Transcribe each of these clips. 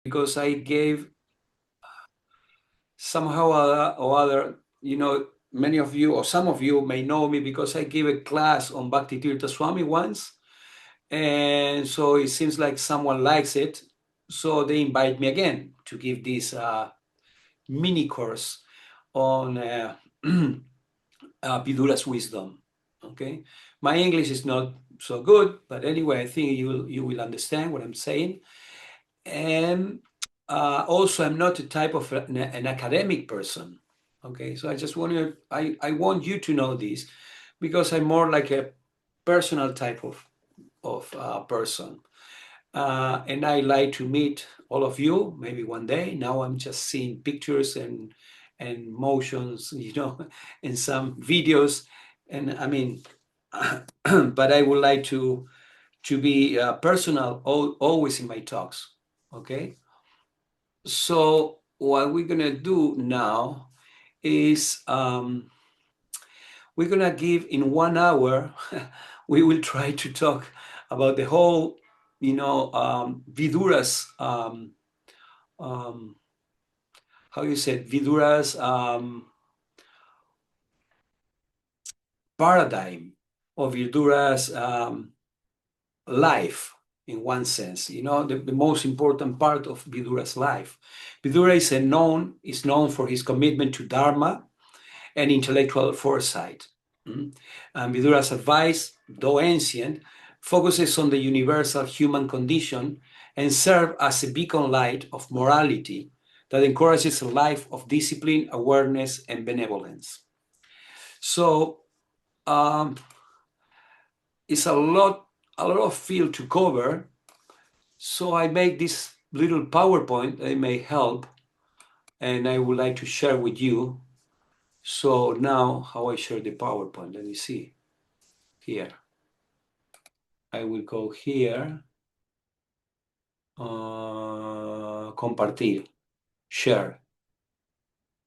because I gave somehow or other, many of you or some of you may know me because I gave a class on Bhakti Tirtha Swami once. And so it seems like someone likes it. So they invite me again to give this mini course on Vidura's wisdom. Okay, my English is not so good, but anyway, I think you will understand what I'm saying. And also, I'm not a type of an academic person. Okay, so I want you to know this because I'm more like a personal type of person. And I like to meet all of you maybe one day. Now I'm just seeing pictures and motions, and some videos. And I mean, but I would like to be personal always in my talks. Okay. So what we're gonna do now is we're gonna give in 1 hour. We will try to talk about the whole, Vidura's how you said Vidura's paradigm or Vidura's life in one sense. The most important part of Vidura's life. Vidura is known for his commitment to dharma and intellectual foresight. And Vidura's advice, though ancient, focuses on the universal human condition and serves as a beacon light of morality that encourages a life of discipline, awareness, and benevolence. So it's a lot of field to cover. So I make this little PowerPoint that may help, and I would like to share with you. So now, how I share the PowerPoint? Let me see. Here. I will go here. Compartir. Share.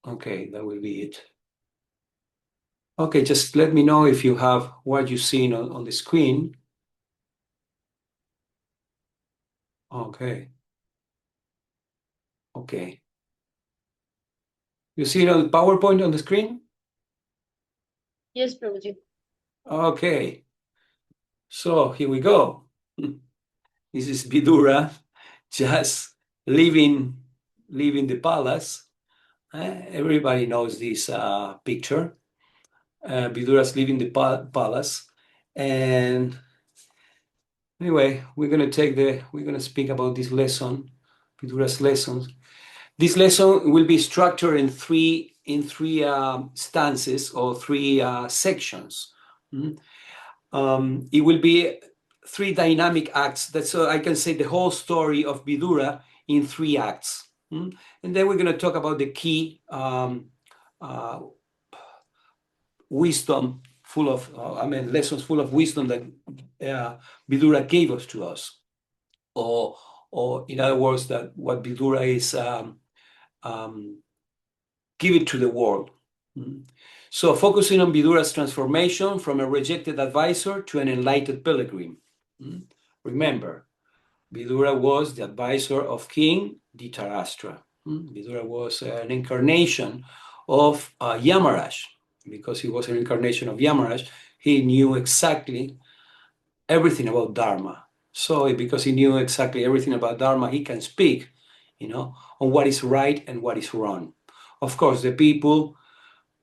Okay, that will be it. Okay, just let me know if you have what you've seen on the screen. Okay. Okay. You see it on the PowerPoint on the screen? Yes, Prabhuji. Okay. So here we go. This is Vidura just leaving the palace. Everybody knows this picture. Vidura's leaving the palace. And anyway, we're going to speak about this lesson, Vidura's lessons. This lesson will be structured in three stances or three sections. It will be 3 dynamic acts. That's so I can say the whole story of Vidura in 3 acts. And then we're going to talk about the key wisdom lessons full of wisdom that Vidura gave to us. Or in other words, that what Vidura is give it to the world. So focusing on Vidura's transformation from a rejected advisor to an enlightened pilgrim. Remember, Vidura was the advisor of King Dhritarashtra. Vidura was an incarnation of Yamaraj. Because he was an incarnation of Yamaraj, he knew exactly everything about Dharma. So because he knew exactly everything about Dharma, he can speak, on what is right and what is wrong. Of course, the people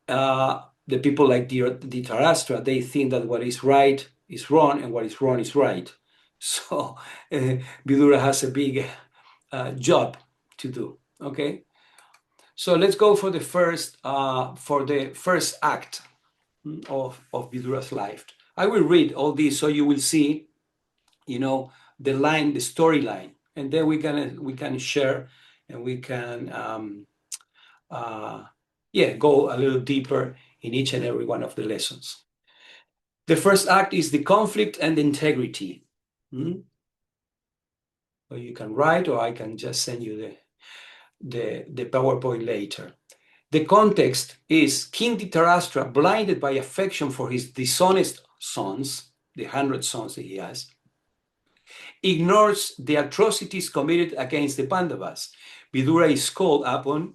like Dhritarashtra, they think that what is right is wrong and what is wrong is right. So Vidura has a big job to do. Okay, so let's go for the first act of Vidura's life. I will read all these so you will see, the storyline, and then we can share and we can go a little deeper in each and every one of the lessons. The first act is the conflict and integrity. Or you can write, or I can just send you the PowerPoint later. The context is King Dhritarashtra, blinded by affection for his dishonest sons, the 100 sons that he has, ignores the atrocities committed against the Pandavas. Vidura is called upon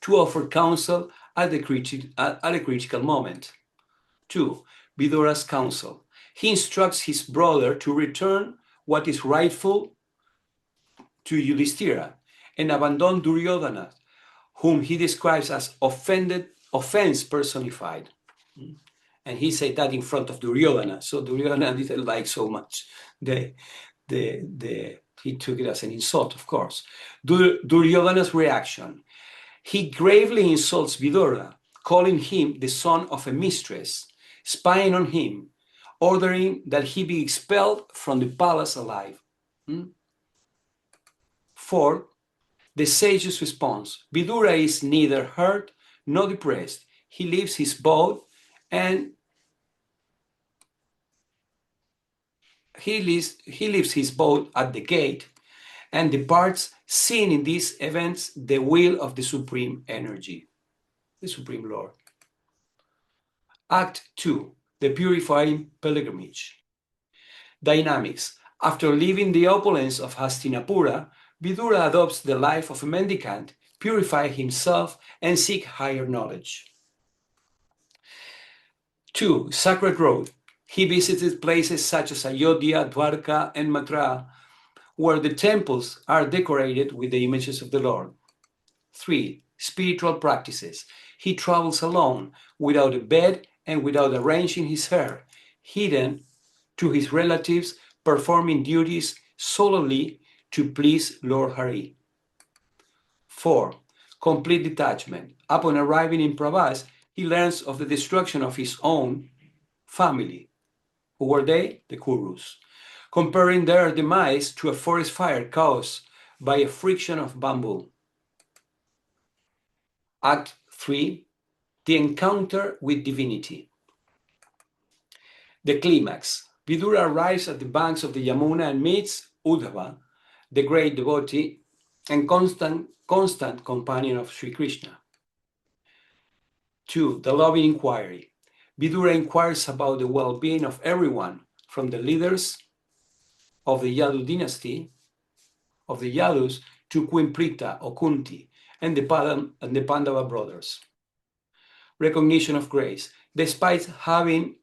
to offer counsel at a critical moment. 2. Vidura's counsel. He instructs his brother to return what is rightful to Yudhishthira and abandon Duryodhana, whom he describes as offense personified. And he said that in front of Duryodhana. So Duryodhana didn't like so much. He took it as an insult, of course. Duryodhana's reaction. He gravely insults Vidura, calling him the son of a mistress, spying on him, ordering that he be expelled from the palace alive. 4. The sage's response. Vidura is neither hurt nor depressed. He leaves his boat and he leaves his boat at the gate and departs, seeing in these events the will of the supreme energy, the Supreme Lord. Act 2. The purifying pilgrimage. Dynamics. After leaving the opulence of Hastinapura, Vidura adopts the life of a mendicant, purify himself, and seek higher knowledge. 2. Sacred Road. He visited places such as Ayodhya, Dwarka, and Mathura, where the temples are decorated with the images of the Lord. 3. Spiritual practices. He travels alone, without a bed and without arranging his hair, hidden to his relatives, performing duties solely to please Lord Hari. 4. Complete detachment. Upon arriving in Prabhas, he learns of the destruction of his own family. Who were they? The Kurus. Comparing their demise to a forest fire caused by a friction of bamboo. Act 3. The encounter with divinity. The climax. Vidura arrives at the banks of the Yamuna and meets Uddhava, the great devotee and constant companion of Sri Krishna. 2. The loving inquiry. Vidura inquires about the well-being of everyone, from the leaders of the Yadu dynasty, of the Yadus, to Queen Prita or Kunti, and the Pandava brothers. Recognition of grace. Despite having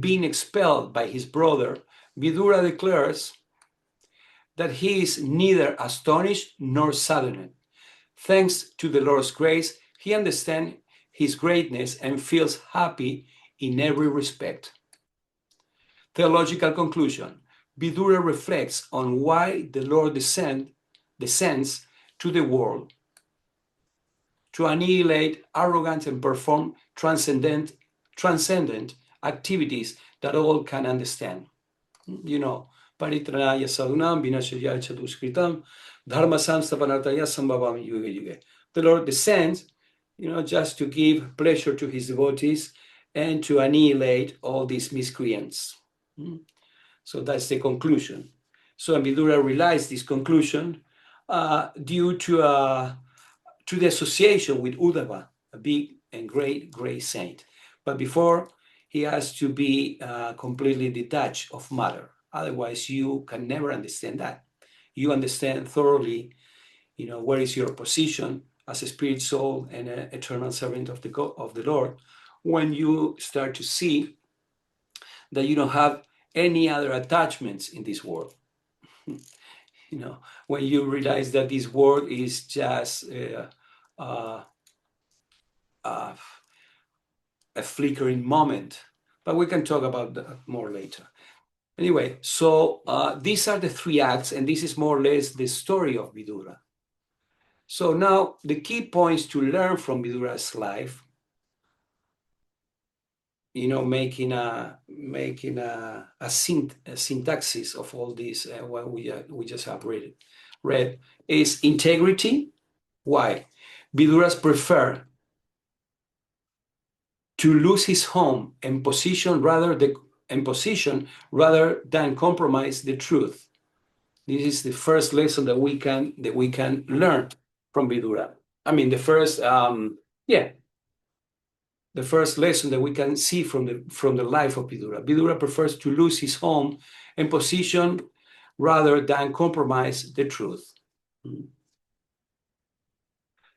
been expelled by his brother, Vidura declares that he is neither astonished nor saddened. Thanks to the Lord's grace, he understands his greatness and feels happy in every respect. Theological conclusion. Vidura reflects on why the Lord descends to the world to annihilate arrogance and perform transcendent activities that all can understand. You know, paritranaya sadhunam vinashaya chaduskritam dharma samstapanartaya sambhavam yuge yuge. The Lord descends, just to give pleasure to his devotees and to annihilate all these miscreants. So that's the conclusion. So Vidura realized this conclusion due to the association with Uddhava, a big and great saint. But before, he has to be completely detached of matter. Otherwise, you can never understand that. You understand thoroughly, where is your position as a spirit soul and an eternal servant of the Lord, when you start to see that you don't have any other attachments in this world. When you realize that this world is just a flickering moment. But we can talk about that more later. Anyway, so these are the 3 acts, and this is more or less the story of Vidura. So now the key points to learn from Vidura's life, making a syntaxis of all this, what we just have read, is integrity. Why? Viduras prefer to lose his home and position rather than compromise the truth. This is the first lesson that we can learn from Vidura. I mean, the the first lesson that we can see from the life of Vidura. Vidura prefers to lose his home and position rather than compromise the truth.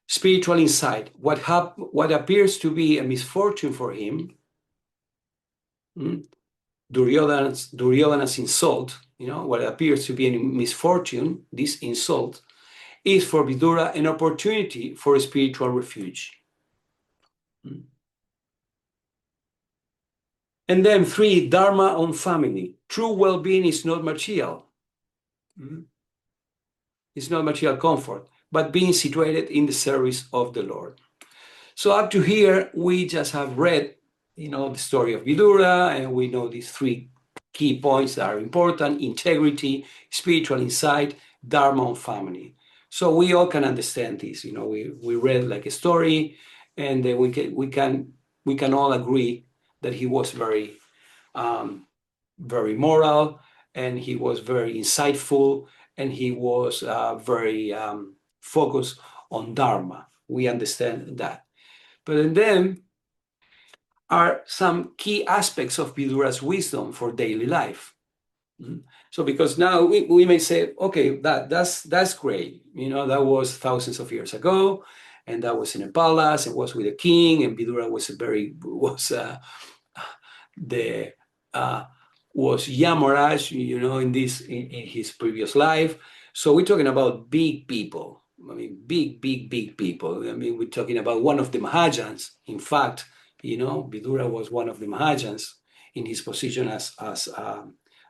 Spiritual insight. What appears to be a misfortune for him, Duryodhana's insult, what appears to be a misfortune, this insult, is for Vidura an opportunity for a spiritual refuge. And then 3, dharma on family. True well-being is not material. It's not material comfort, but being situated in the service of the Lord. So up to here, we just have read, the story of Vidura, and we know these 3 key points that are important: integrity, spiritual insight, dharma on family. So we all can understand this. We read like a story, and we can all agree that he was very, very moral, and he was very insightful, and he was very focused on dharma. We understand that. But then are some key aspects of Vidura's wisdom for daily life. So because now we may say, okay, that's great. That was thousands of years ago, and that was in a palace, it was with a king, and Vidura was Yamaraj, in his previous life. So we're talking about big people. I mean, big people. I mean, we're talking about one of the Mahajans. In fact, Vidura was one of the Mahajans in his position as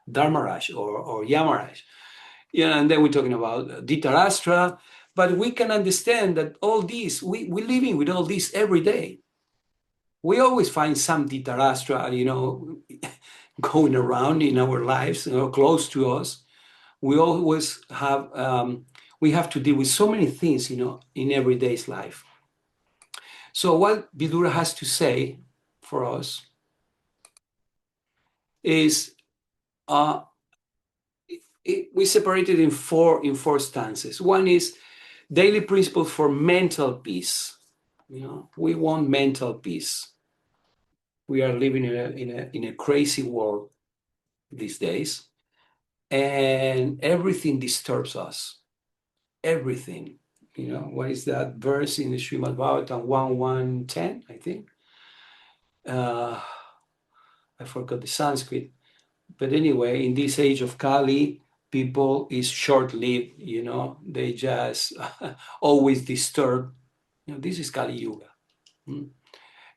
Dharmaraj or Yamaraj. And then we're talking about Dhritarashtra. But we can understand that all these, we're living with all this every day. We always find some Dhritarashtra, going around in our lives, close to us. We always have, we have to deal with so many things, in everyday's life. So what Vidura has to say for us is, we separated in four stances. One is daily principles for mental peace. We want mental peace. We are living in a crazy world these days, and everything disturbs us. Everything. What is that verse in the Śrīmad Bhāgavatam 1:110, I think? I forgot the Sanskrit. But anyway, in this age of Kali, people is short-lived, they just always disturb. This is Kali Yuga.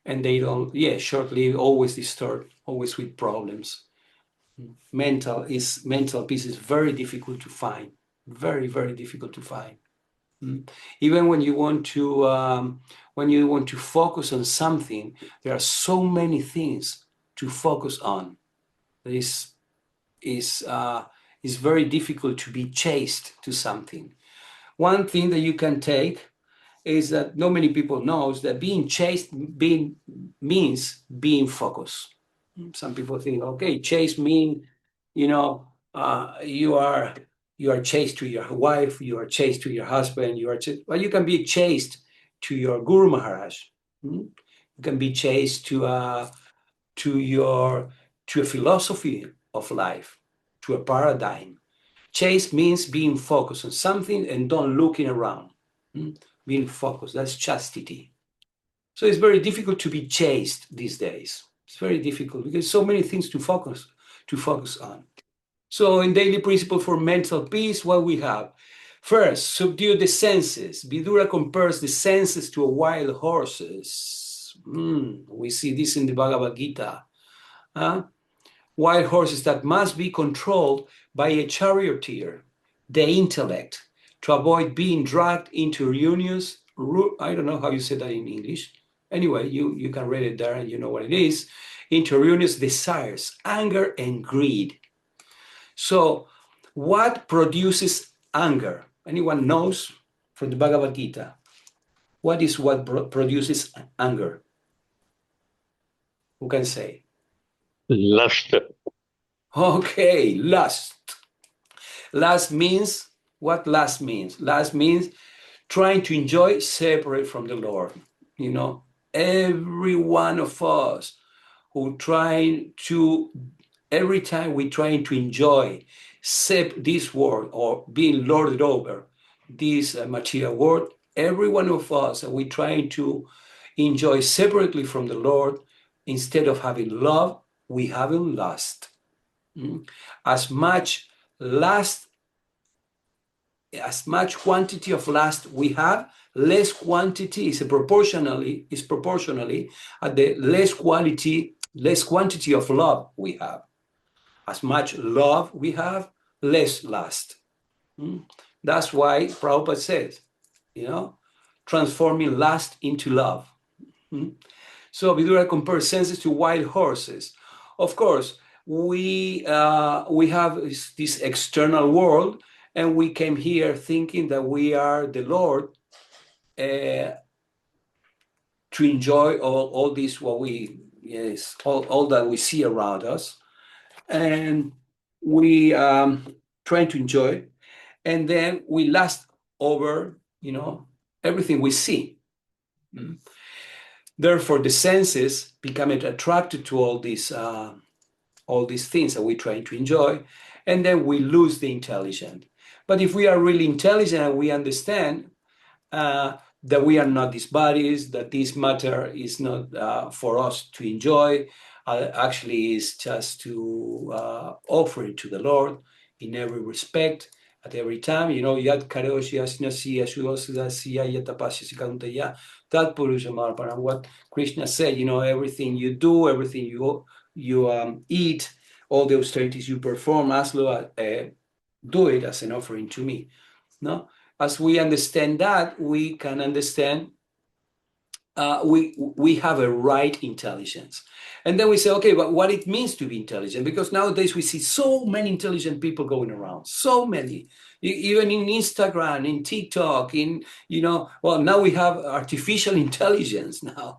And they don't, short-lived, always disturbed, always with problems. Mental peace is very difficult to find. Very, very difficult to find. Even when you want to focus on something, there are so many things to focus on. It's very difficult to be chaste to something. One thing that you can take is that not many people knows that being chaste means being focused. Some people think, okay, chaste mean, you are chaste to your wife, you are chaste to your husband, well, you can be chaste to your Guru Maharaj. You can be chaste to a philosophy of life, to a paradigm. Chaste means being focused on something and don't looking around. Being focused, that's chastity. So it's very difficult to be chaste these days. It's very difficult because so many things to focus on. So in daily principle for mental peace, what we have? First, subdue the senses. Vidura compares the senses to wild horses. We see this in the Bhagavad Gita. Wild horses that must be controlled by a charioteer, the intellect, to avoid being dragged into ruinous, I don't know how you say that in English. Anyway, you can read it there and you know what it is. Into ruinous desires, anger and greed. So what produces anger? Anyone knows from the Bhagavad Gita? What produces anger? Who can say? Lust. Okay, lust. Lust means, what lust means? Lust means trying to enjoy separate from the Lord. every one of us who every time we trying to enjoy this world or being lorded over this material world, every one of us, we trying to enjoy separately from the Lord. Instead of having love, we having lust. As much quantity of lust we have, less quantity is proportionally at the less quantity of love we have. As much love we have, less lust. That's why Prabhupada says, transforming lust into love. So Vidura compares senses to wild horses. Of course, we have this external world, and we came here thinking that we are the Lord to enjoy all this, all that we see around us, and we trying to enjoy, and then we lust over, everything we see. Therefore, the senses become attracted to all these things that we're trying to enjoy, and then we lose the intelligence. But if we are really intelligent and we understand that we are not these bodies, that this matter is not for us to enjoy, actually is just to offer it to the Lord in every respect, at every time. Yad karoshi asnasi asudasiya yatapasya that Purusha, what Krishna said, everything you do, everything you eat, all the austerities you perform, do it as an offering to me. No, as we understand that, we can understand we have a right intelligence. And then we say, okay, but what it means to be intelligent? Because nowadays we see so many intelligent people going around, so many, even in Instagram, in TikTok, now we have artificial intelligence now,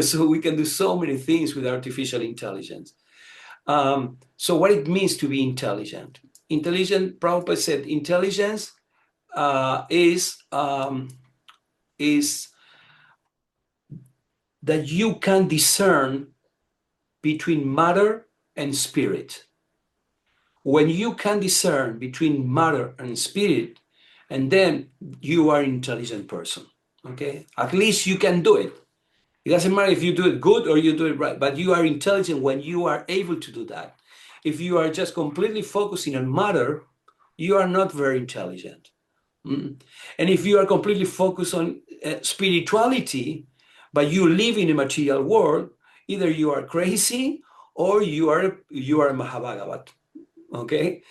so we can do so many things with artificial intelligence. So what it means to be intelligent? Prabhupada said, intelligence is that you can discern between matter and spirit. When you can discern between matter and spirit, and then you are an intelligent person, okay? At least you can do it. It doesn't matter if you do it good or you do it right, but you are intelligent when you are able to do that. If you are just completely focusing on matter, you are not very intelligent. And if you are completely focused on spirituality, but you live in a material world, either you are crazy or you are a Mahābhārata. Okay,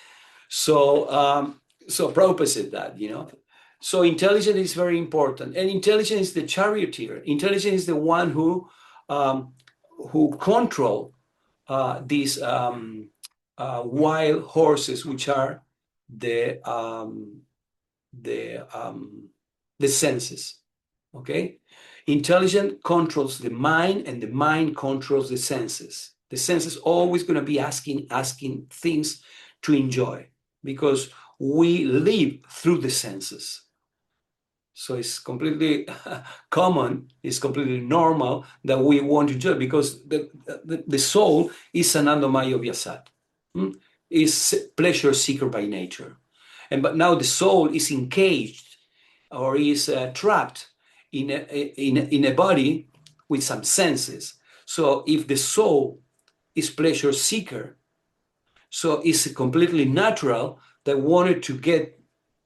so Prabhupada said that, So intelligence is very important, and intelligence is the charioteer. Intelligence is the one who control these wild horses, which are the senses. Okay, intelligence controls the mind, and the mind controls the senses. The senses always going to be asking things to enjoy, because we live through the senses. So it's completely common, it's completely normal that we want to enjoy, because the soul is an anandamaya vyasat, is pleasure seeker by nature. But now the soul is encaged or is trapped in a body with some senses. So if the soul is pleasure seeker, so it's completely natural that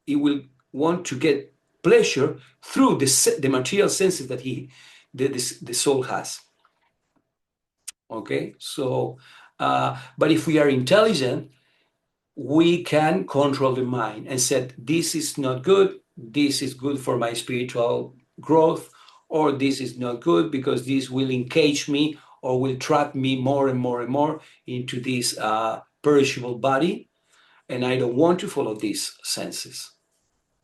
it will want to get pleasure through the material senses that the soul has. Okay, so but if we are intelligent, we can control the mind and say, this is not good, this is good for my spiritual growth, or this is not good because this will encage me or will trap me more and more and more into this perishable body, and I don't want to follow these senses.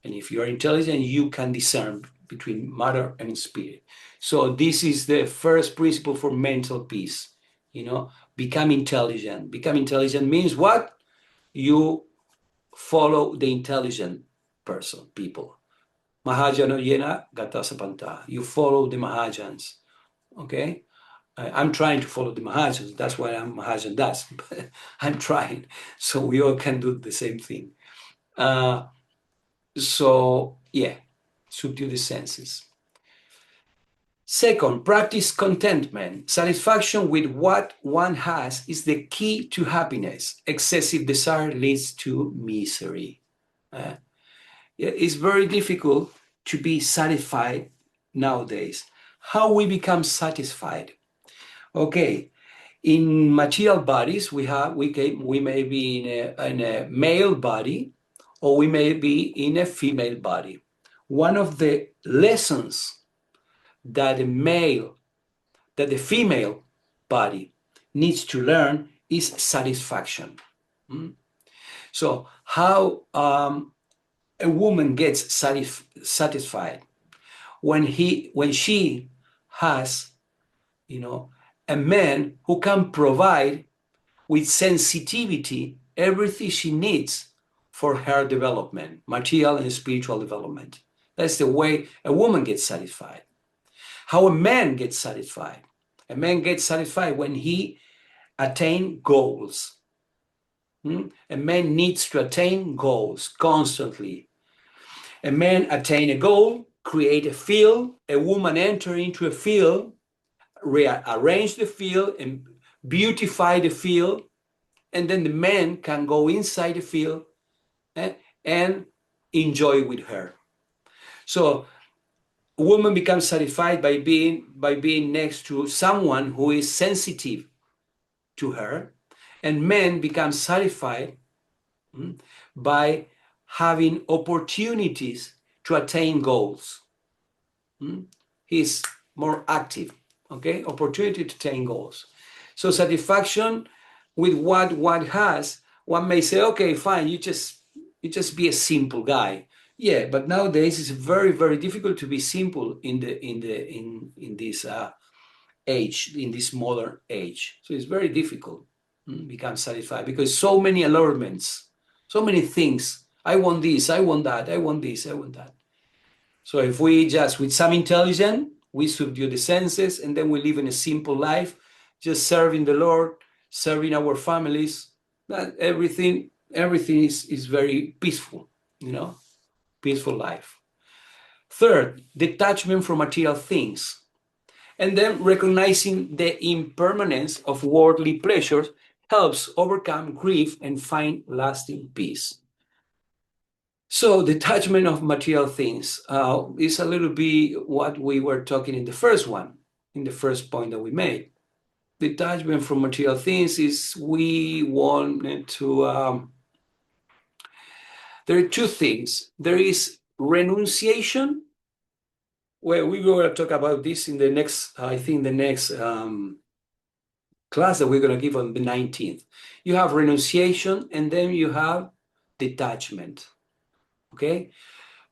And if you are intelligent, you can discern between matter and spirit. So this is the first principle for mental peace. Become intelligent. Become intelligent means what? You follow the intelligent people. Mahajana yena gata sapanta. You follow the Mahajans. Okay, I'm trying to follow the Mahajans. That's what Mahajan does. But I'm trying, so we all can do the same thing. So yeah, subdue the senses. Second, practice contentment. Satisfaction with what one has is the key to happiness. Excessive desire leads to misery. It's very difficult to be satisfied nowadays. How we become satisfied? Okay, in material bodies, we may be in a male body, or we may be in a female body. One of the lessons that the female body needs to learn is satisfaction. So how a woman gets satisfied when she has, a man who can provide with sensitivity everything she needs for her development, material and spiritual development. That's the way a woman gets satisfied. How a man gets satisfied? A man gets satisfied when he attains goals. A man needs to attain goals constantly. A man attain a goal, create a field, a woman enter into a field, rearrange the field and beautify the field, and then the man can go inside the field and enjoy with her. So a woman becomes satisfied by being next to someone who is sensitive to her, and men become satisfied by having opportunities to attain goals. He's more active, okay? Opportunity to attain goals. So satisfaction with what one has, one may say, okay, fine, you just be a simple guy. Yeah, but nowadays it's very, very difficult to be simple in this age, in this modern age. So it's very difficult to become satisfied because so many allurements, so many things. I want this, I want that, I want this, I want that. So if we just, with some intelligence, we subdue the senses, and then we live in a simple life, just serving the Lord, serving our families, that everything is very peaceful, peaceful life. Third, detachment from material things. And then recognizing the impermanence of worldly pleasures helps overcome grief and find lasting peace. So detachment of material things is a little bit what we were talking in the first point that we made. Detachment from material things is we wanted to, there are two things. There is renunciation. Well, we will talk about this in the next, class that we're going to give on the 19th. You have renunciation, and then you have detachment. Okay?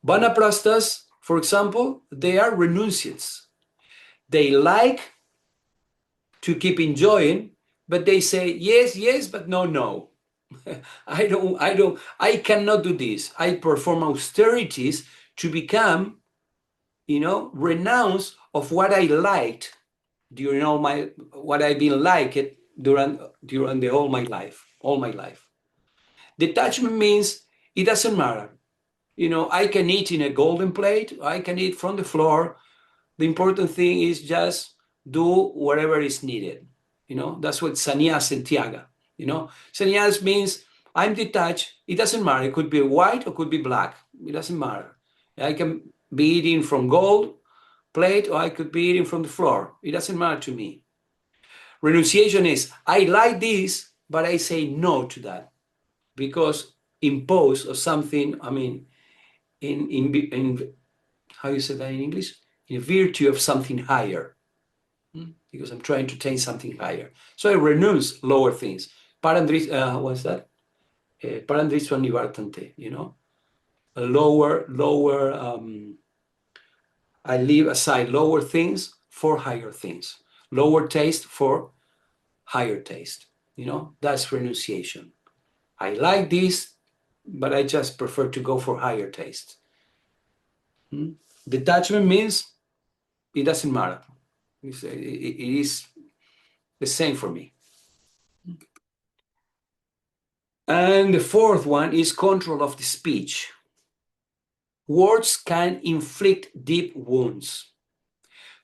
Vanaprasthas, for example, they are renunciates. They like to keep enjoying, but they say yes, but no. I cannot do this. I perform austerities to become, renounce of what I liked during what I've been like it during the all my life. Detachment means it doesn't matter. I can eat in a golden plate, I can eat from the floor. The important thing is just do whatever is needed. That's what sannyas and tyaga. Sannyas means I'm detached. It doesn't matter. It could be white or could be black. It doesn't matter. I can be eating from gold plate, or I could be eating from the floor. It doesn't matter to me. Renunciation is I like this, but I say no to that because imposed or something. I mean, in how you say that in English? In virtue of something higher, because I'm trying to attain something higher. So I renounce lower things. What's that? Parandrisva nivartante. A lower. I leave aside lower things for higher things. Lower taste for higher taste. That's renunciation. I like this, but I just prefer to go for higher taste. Detachment means it doesn't matter. It is the same for me. And the fourth one is control of the speech. Words can inflict deep wounds.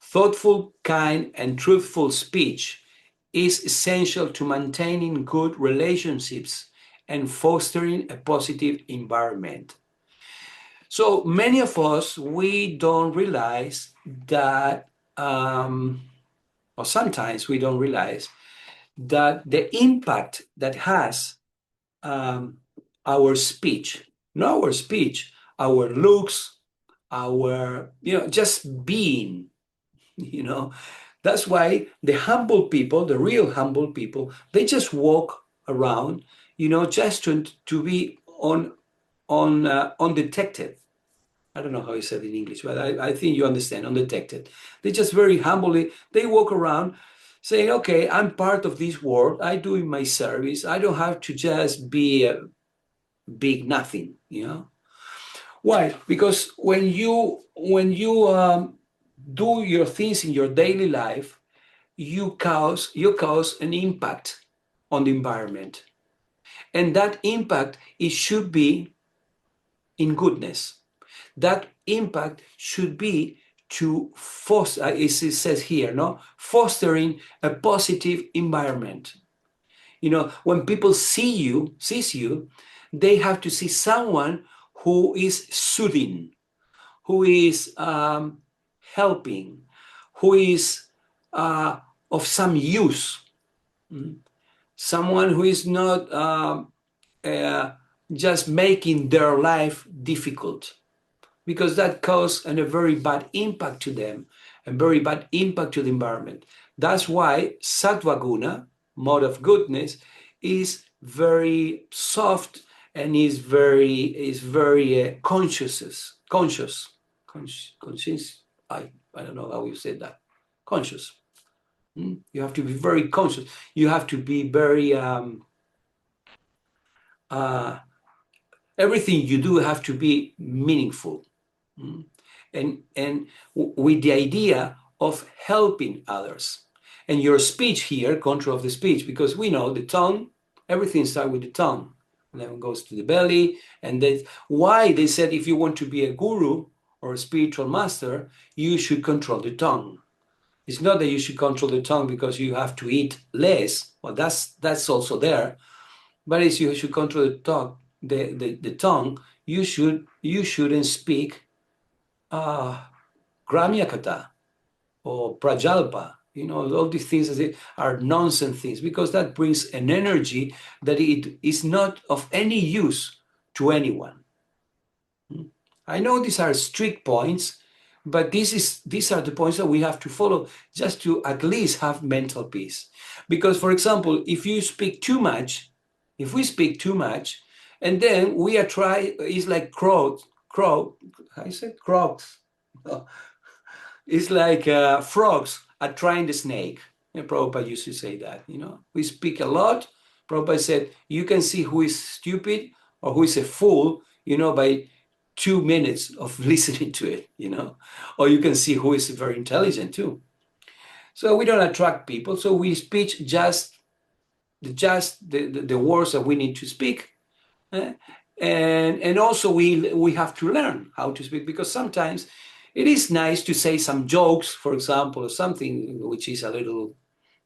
Thoughtful, kind, and truthful speech is essential to maintaining good relationships and fostering a positive environment. So many of us, we don't realize that, or sometimes we don't realize that the impact that has our speech, not our speech, our looks, our, just being, that's why the humble people, the real humble people, they just walk around, just to be undetected. I don't know how you said it in English, but I think you understand, undetected. They just very humbly, they walk around saying, okay, I'm part of this world. I do my service. I don't have to just be a big nothing, Why? Because when you do your things in your daily life, you cause an impact on the environment. And that impact, it should be in goodness. That impact should be to foster, as it says here, fostering a positive environment. When people sees you, they have to see someone who is soothing, who is helping, who is of some use. Someone who is not just making their life difficult, because that causes a very bad impact to them, a very bad impact to the environment. That's why sattva guna, mode of goodness, is very soft and is very conscious. I don't know how you say that. Conscious. You have to be very conscious. You have to be very everything you do have to be meaningful, and with the idea of helping others. And your speech here, control of the speech, because we know the tongue, everything starts with the tongue, and then it goes to the belly. And that's why they said if you want to be a guru or a spiritual master, you should control the tongue. It's not that you should control the tongue because you have to eat less. Well, that's also there, but it's you should control the tongue. The tongue. You shouldn't speak Gramyakata or Prajalpa. All these things are nonsense things, because that brings an energy that it is not of any use to anyone. I know these are strict points, but these are the points that we have to follow just to at least have mental peace. Because, for example, if we speak too much, and then we are it's like crows. I said crows. It's like frogs are trying the snake. And Prabhupada used to say that, We speak a lot. Prabhupada said, you can see who is stupid or who is a fool, by 2 minutes of listening to it, Or you can see who is very intelligent too. So we don't attract people. So we speak just the words that we need to speak. And also we have to learn how to speak, because sometimes it is nice to say some jokes, for example, or something which is a little,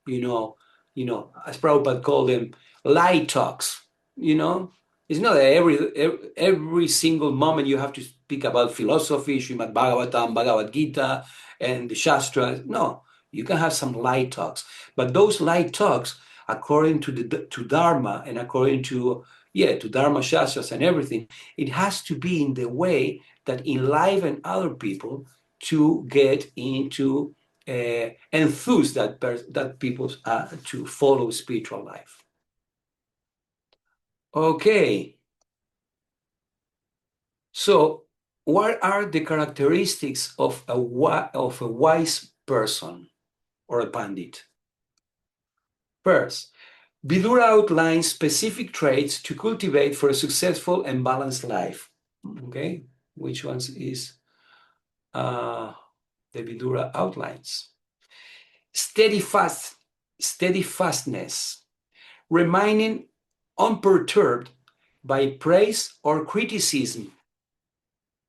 as Prabhupada called them, light talks. It's not that every single moment you have to speak about philosophy, Śrīmad Bhāgavatam, Bhagavad Gita, and the Shastras. No, you can have some light talks, but those light talks, according to Dharma and according to Dharma Shastras and everything, it has to be in the way that enliven other people to get into enthuse that people to follow spiritual life. Okay. So, what are the characteristics of a wise person or a pandit? First, Vidura outlines specific traits to cultivate for a successful and balanced life. Okay, which ones is the Vidura outlines? steadfastness, remaining unperturbed by praise or criticism,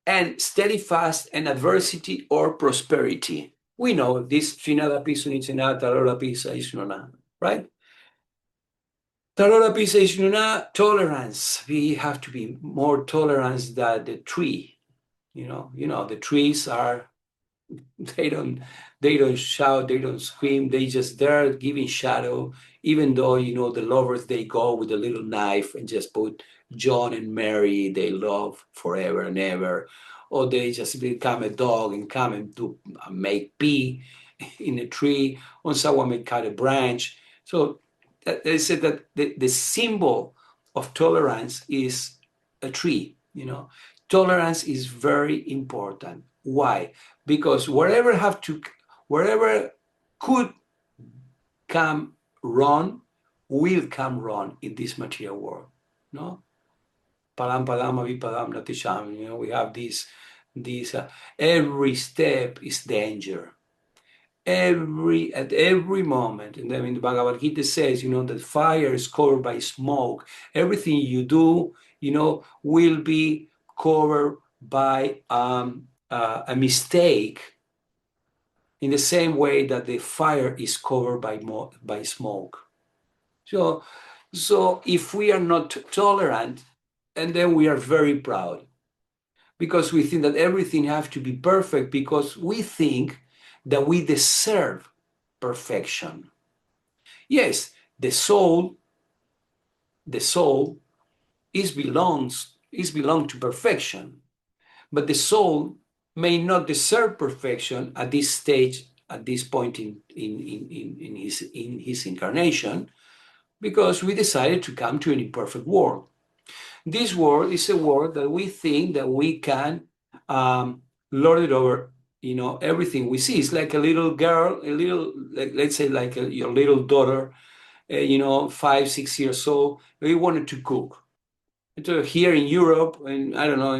and steadfast in adversity or prosperity. We know this, Srinadapi Sunicena, Tarorapi Saisnuna, right? Tarorapi Saisnuna, tolerance. We have to be more tolerant than the tree. The trees are, they don't shout, they don't scream, they just there giving shadow, even though the lovers, they go with a little knife and just put John and Mary, they love forever and ever, or they just become a dog and come and make pee in a tree, or someone may cut a branch. So they said that the symbol of tolerance is a tree. Tolerance is very important. Why? Because wherever could come wrong, will come wrong in this material world. No? Padam padam avipadam natisham. We have this every step is danger. At every moment. And then the Bhagavad Gita says, that fire is covered by smoke. Everything you do, will be covered by a mistake, in the same way that the fire is covered by smoke. So if we are not tolerant, and then we are very proud, because we think that everything has to be perfect, because we think that we deserve perfection. Yes, the soul belongs to perfection, but the soul may not deserve perfection at this stage, at this point in his incarnation, because we decided to come to an imperfect world. This world is a world that we think that we can lord it over. Everything we see is like a little girl, let's say like your little daughter, 5, 6 years old. We wanted to cook. So here in Europe, and I don't know,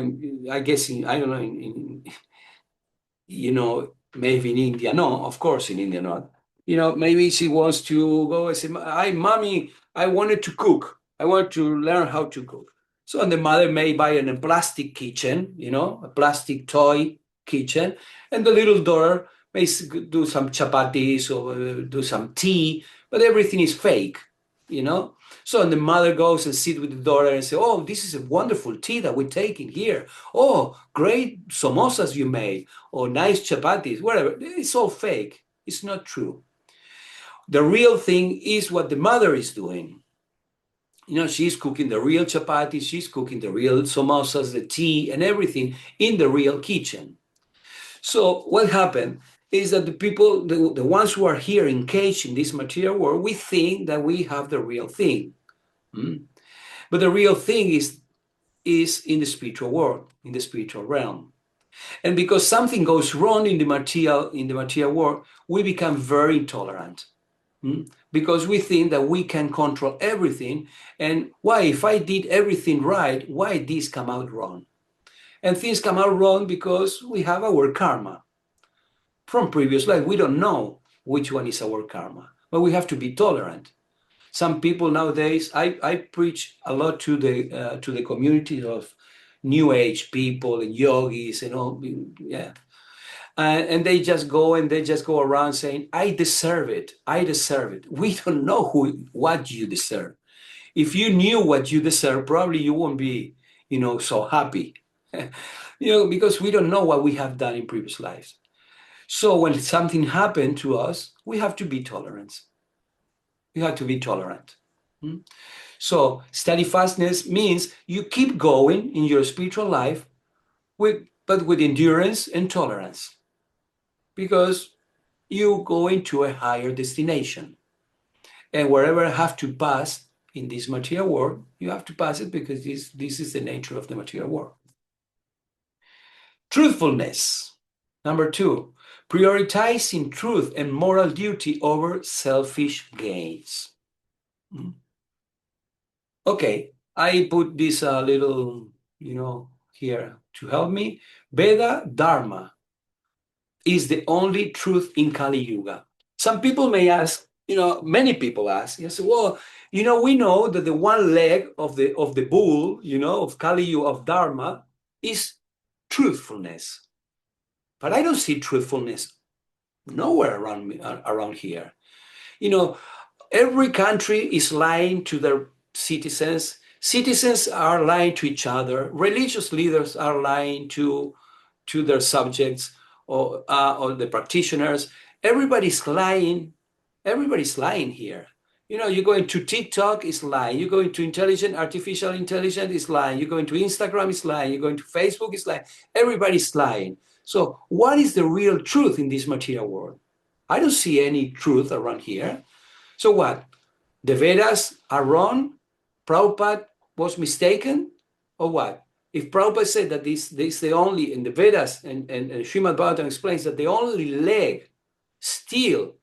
maybe in India, no, of course in India not. Maybe she wants to go and say, "Hi, mommy, I wanted to cook. I want to learn how to cook." So the mother may buy a plastic kitchen, a plastic toy kitchen, and the little daughter may do some chapatis or do some tea, but everything is fake, So the mother goes and sits with the daughter and says, "Oh, this is a wonderful tea that we're taking here. Oh, great samosas you made, or nice chapatis, whatever." It's all fake. It's not true. The real thing is what the mother is doing. She's cooking the real chapatis, she's cooking the real samosas, the tea, and everything in the real kitchen. So what happened is that the people, the ones who are here engaged in this material world, we think that we have the real thing. But the real thing is in the spiritual world, in the spiritual realm. And because something goes wrong in the material world, we become very intolerant. Because we think that we can control everything. And why, if I did everything right, why this come out wrong? And things come out wrong because we have our karma from previous life. We don't know which one is our karma, but we have to be tolerant. Some people nowadays, I preach a lot to the community of New Age people and yogis and all, yeah. And they just go around saying, "I deserve it. I deserve it." We don't know what you deserve. If you knew what you deserve, probably you won't be, so happy, because we don't know what we have done in previous lives. So when something happened to us, we have to be tolerant. You have to be tolerant. So steadfastness means you keep going in your spiritual life, but with endurance and tolerance, because you go into a higher destination. And wherever I have to pass in this material world, you have to pass it, because this is the nature of the material world. Truthfulness. Number 2, prioritizing truth and moral duty over selfish gains. Okay, I put this little, here to help me. Veda Dharma is the only truth in Kali Yuga. Some people may ask, many people ask, you say, well, we know that the one leg of the bull, of Kali Yuga, of Dharma, is truthfulness. But I don't see truthfulness nowhere around here. Every country is lying to their citizens. Citizens are lying to each other. Religious leaders are lying to their subjects or the practitioners. Everybody's lying. Everybody's lying here. You go into TikTok, it's lying. You go into artificial intelligence, it's lying. You go into Instagram, it's lying. You go into Facebook, it's lying. Everybody's lying. So what is the real truth in this material world? I don't see any truth around here. So what? The Vedas are wrong? Prabhupada was mistaken? Or what? If Prabhupada said that this the only, in the Vedas, and Śrīmad Bhāgavatam explains that the only leg still,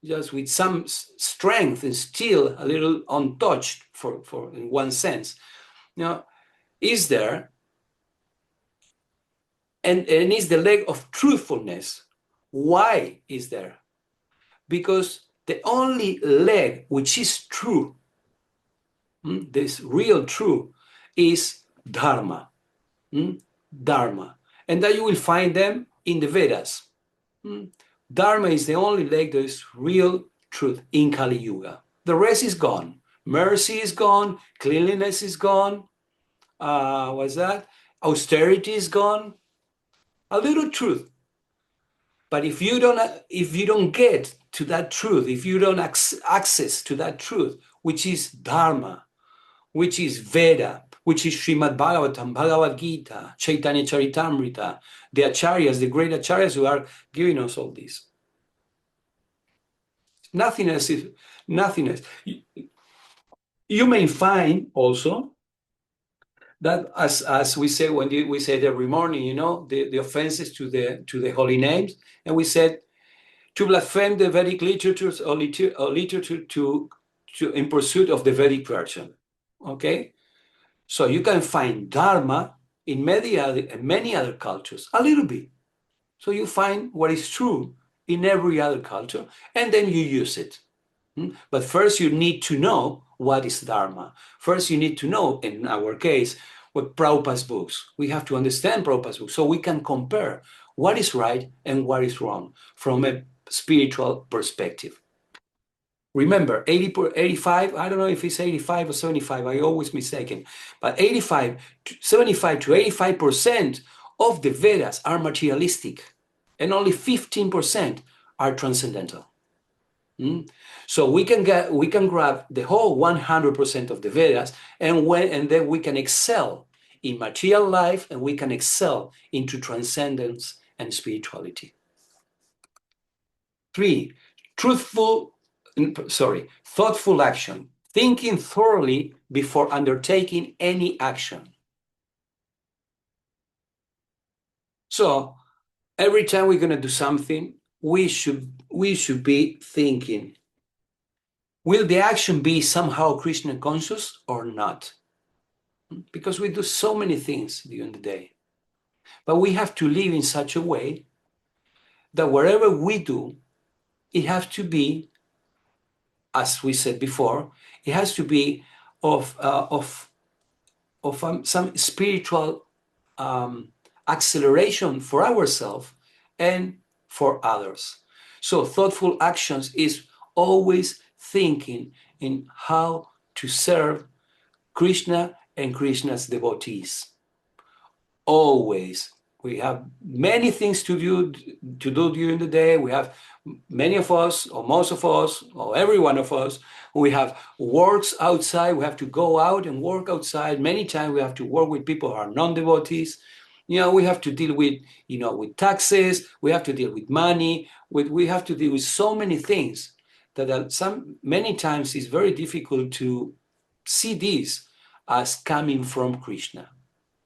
just with some strength, is still a little untouched for in one sense. Is there, and is the leg of truthfulness. Why is there? Because the only leg which is true, this real true, is dharma. Dharma. And that you will find them in the Vedas. Dharma is the only leg that is real truth in Kali Yuga. The rest is gone. Mercy is gone. Cleanliness is gone. What's that? Austerity is gone. A little truth. But if you don't get to that truth, if you don't access to that truth, which is Dharma, which is Veda, which is Śrīmad Bhāgavatam, Bhagavad Gita, Chaitanya Charitamrita, the acharyas, the great acharyas who are giving us all this. Nothing else. You may find also that, as we say when we said every morning, the offenses to the holy names, and we said to blaspheme the Vedic literatures or literature in pursuit of the Vedic version. Okay, so you can find Dharma in many other cultures, a little bit. So you find what is true in every other culture, and then you use it. But first you need to know what is Dharma. First you need to know, in our case, what Prabhupada's books. We have to understand Prabhupada's books so we can compare what is right and what is wrong from a spiritual perspective. Remember, 85, I don't know if it's 85 or 75, I always mistaken, but 75 to 85% of the Vedas are materialistic, and only 15% are transcendental. So we can grab the whole 100% of the Vedas, and then we can excel in material life, and we can excel into transcendence and spirituality. 3, thoughtful action, thinking thoroughly before undertaking any action. So every time we're going to do something, we should be thinking, will the action be somehow Krishna conscious or not? Because we do so many things during the day. But we have to live in such a way that whatever we do, it has to be, as we said before, it has to be of some spiritual acceleration for ourselves and for others. So thoughtful actions is always thinking in how to serve Krishna and Krishna's devotees. Always. We have many things to do during the day. We have many of us, or most of us, or every one of us, we have works outside. We have to go out and work outside. Many times we have to work with people who are non-devotees. We have to deal with, with taxes. We have to deal with money. We have to deal with so many things that many times it's very difficult to see this as coming from Krishna.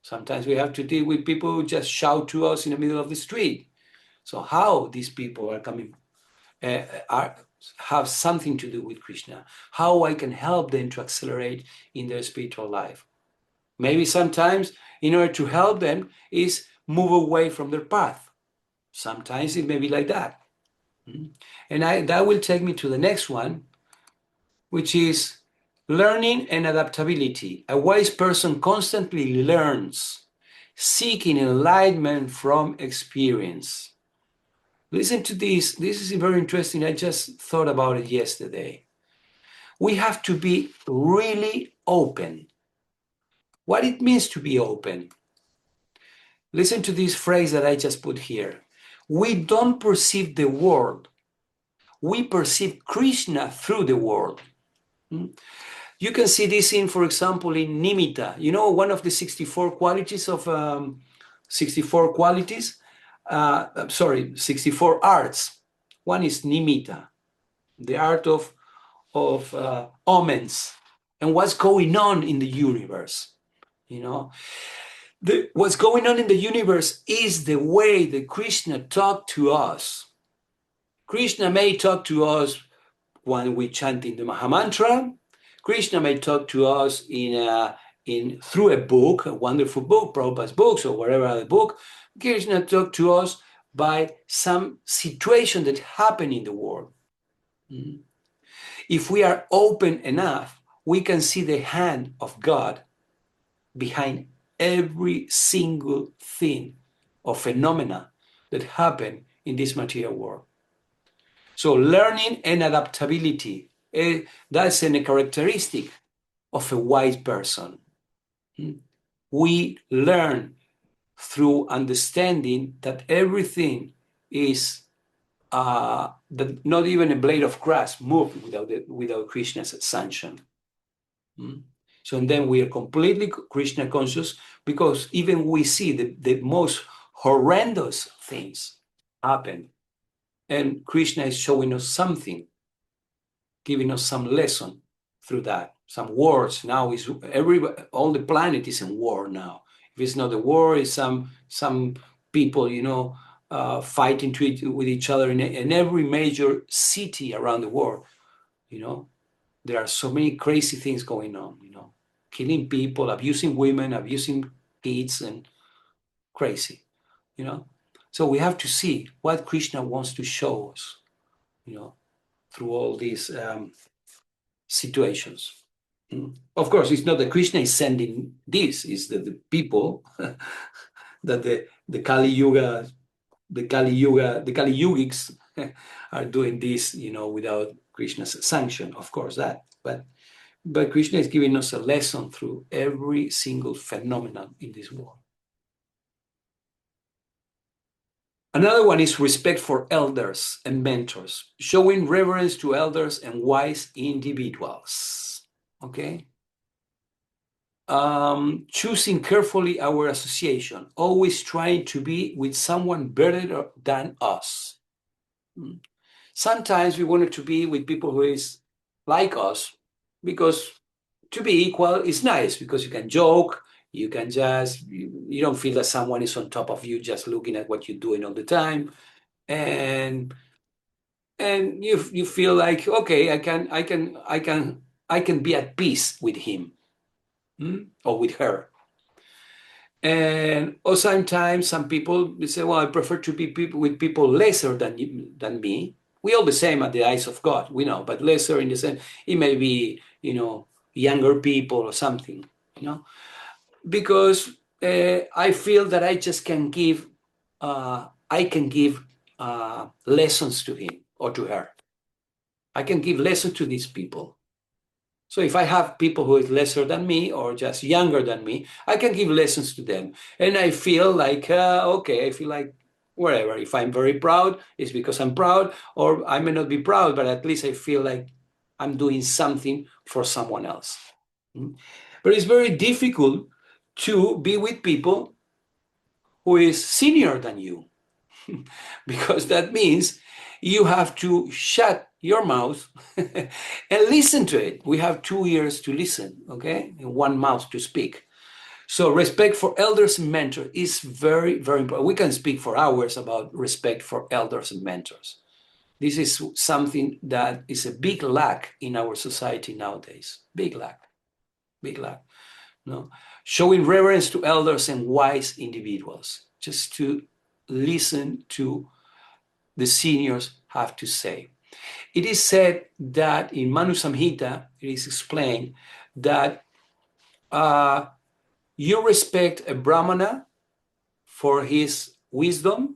Sometimes we have to deal with people who just shout to us in the middle of the street. So how these people are coming, have something to do with Krishna? How I can help them to accelerate in their spiritual life? Maybe sometimes, in order to help them, is move away from their path. Sometimes it may be like that. And that will take me to the next one, which is learning and adaptability. A wise person constantly learns, seeking enlightenment from experience. Listen to this. This is very interesting. I just thought about it yesterday. We have to be really open. What it means to be open. Listen to this phrase that I just put here. We don't perceive the world. We perceive Krishna through the world. You can see this in, for example, in nimitta. You know, one of the 64 qualities of 64 qualities. 64 arts. One is nimitta, the art of omens and what's going on in the universe. You know, what's going on in the universe is the way that Krishna talked to us. Krishna may talk to us when we chant in the Mahamantra. Krishna may talk to us through a book, a wonderful book, Prabhupada's books or whatever other book. Krishna talked to us by some situation that happened in the world. If we are open enough, we can see the hand of God behind every single thing or phenomena that happen in this material world. So learning and adaptability, that's a characteristic of a wise person. We learn through understanding that everything is that not even a blade of grass moved without Krishna's sanction. So and then we are completely Krishna conscious because even we see the most horrendous things happen, and Krishna is showing us something, giving us some lesson through that. Some wars now is all the planet is in war now. If it's not a war, it's some people, you know, fighting with each other in every major city around the world. You know, there are so many crazy things going on. You know, killing people, abusing women, abusing kids, and crazy. You know, so we have to see what Krishna wants to show us. You know, through all these situations. Of course, it's not that Krishna is sending this; it's that the people that the Kali Yugics are doing this, you know, without Krishna's sanction. Of course, that. But Krishna is giving us a lesson through every single phenomenon in this world. Another one is respect for elders and mentors, showing reverence to elders and wise individuals. Okay? Choosing carefully our association, always trying to be with someone better than us. Sometimes we wanted to be with people who is like us, because to be equal is nice, because you can joke, you can just, you don't feel that someone is on top of you just looking at what you're doing all the time. And you feel like, okay, I can be at peace with him or with her. And or sometimes some people say, well, I prefer to be with people lesser than me. We all the same at the eyes of God, we know, but lesser in the sense, it may be, you know, younger people or something, you know, because I feel that I just can give, lessons to him or to her. I can give lessons to these people. So if I have people who is lesser than me or just younger than me, I can give lessons to them. And I feel like, okay, I feel like wherever. If I'm very proud, it's because I'm proud, or I may not be proud, but at least I feel like I'm doing something for someone else. But it's very difficult to be with people who is senior than you, because that means you have to shut your mouth and listen to it. We have 2 ears to listen, okay, and 1 mouth to speak. So respect for elders and mentors is very, very important. We can speak for hours about respect for elders and mentors. This is something that is a big lack in our society nowadays. Big lack, big lack. No? Showing reverence to elders and wise individuals, just to listen to the seniors have to say. It is said that in Manu Samhita, it is explained that you respect a Brahmana for his wisdom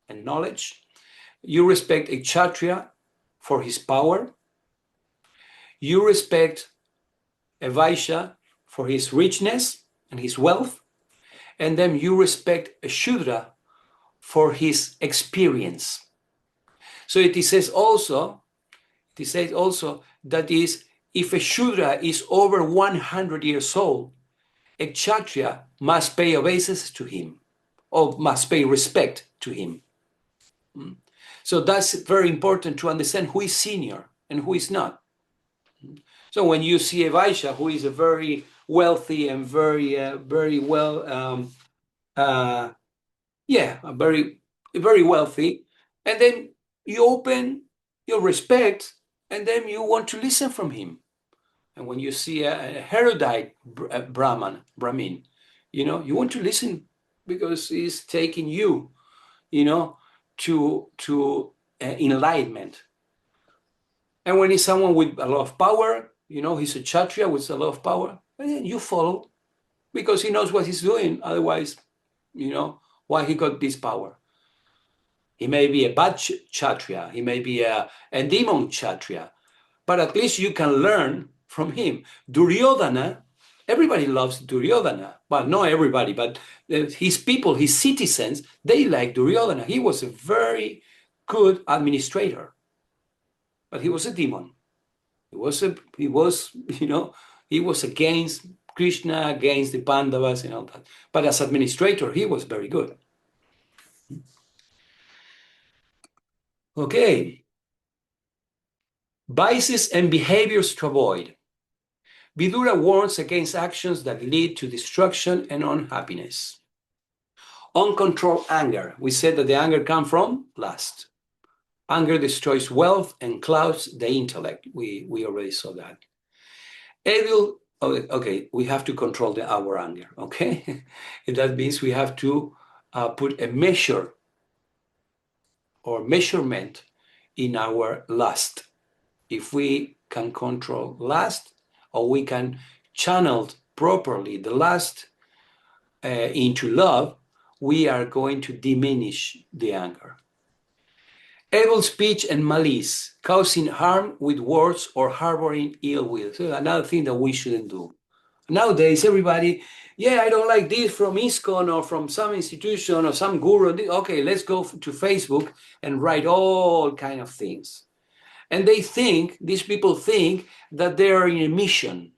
and knowledge. You respect a Kshatriya for his power. You respect a Vaishya for his richness and his wealth. And then you respect a Shudra for his experience. So it says also that is, if a Shudra is over 100 years old, a Kshatriya must pay obeisance to him, or must pay respect to him. So that's very important to understand who is senior and who is not. So when you see a Vaishya who is a very wealthy and very well, very wealthy, and then you open your respect, and then you want to listen from him. And when you see a erudite Brahmin, you want to listen because he's taking you, to enlightenment. And when he's someone with a lot of power, he's a Kshatriya with a lot of power, and then you follow because he knows what he's doing. Otherwise, why he got this power. He may be a bad Kshatriya, he may be a demon Kshatriya, but at least you can learn from him. Duryodhana, everybody loves Duryodhana. Well, not everybody, but his people, his citizens, they like Duryodhana. He was a very good administrator, but he was a demon. He was against Krishna, against the Pandavas and all that. But as administrator, he was very good. Okay. Vices and behaviors to avoid. Vidura warns against actions that lead to destruction and unhappiness. Uncontrolled anger. We said that the anger comes from lust. Anger destroys wealth and clouds the intellect. We already saw that. We have to control our anger, okay? That means we have to put a measure or measurement in our lust. If we can control lust, or we can channel properly the lust into love, we are going to diminish the anger. Evil speech and malice, causing harm with words or harboring ill will. So another thing that we shouldn't do. Nowadays, everybody, I don't like this from ISKCON or from some institution or some guru. Okay, let's go to Facebook and write all kind of things. And these people think that they are in a mission.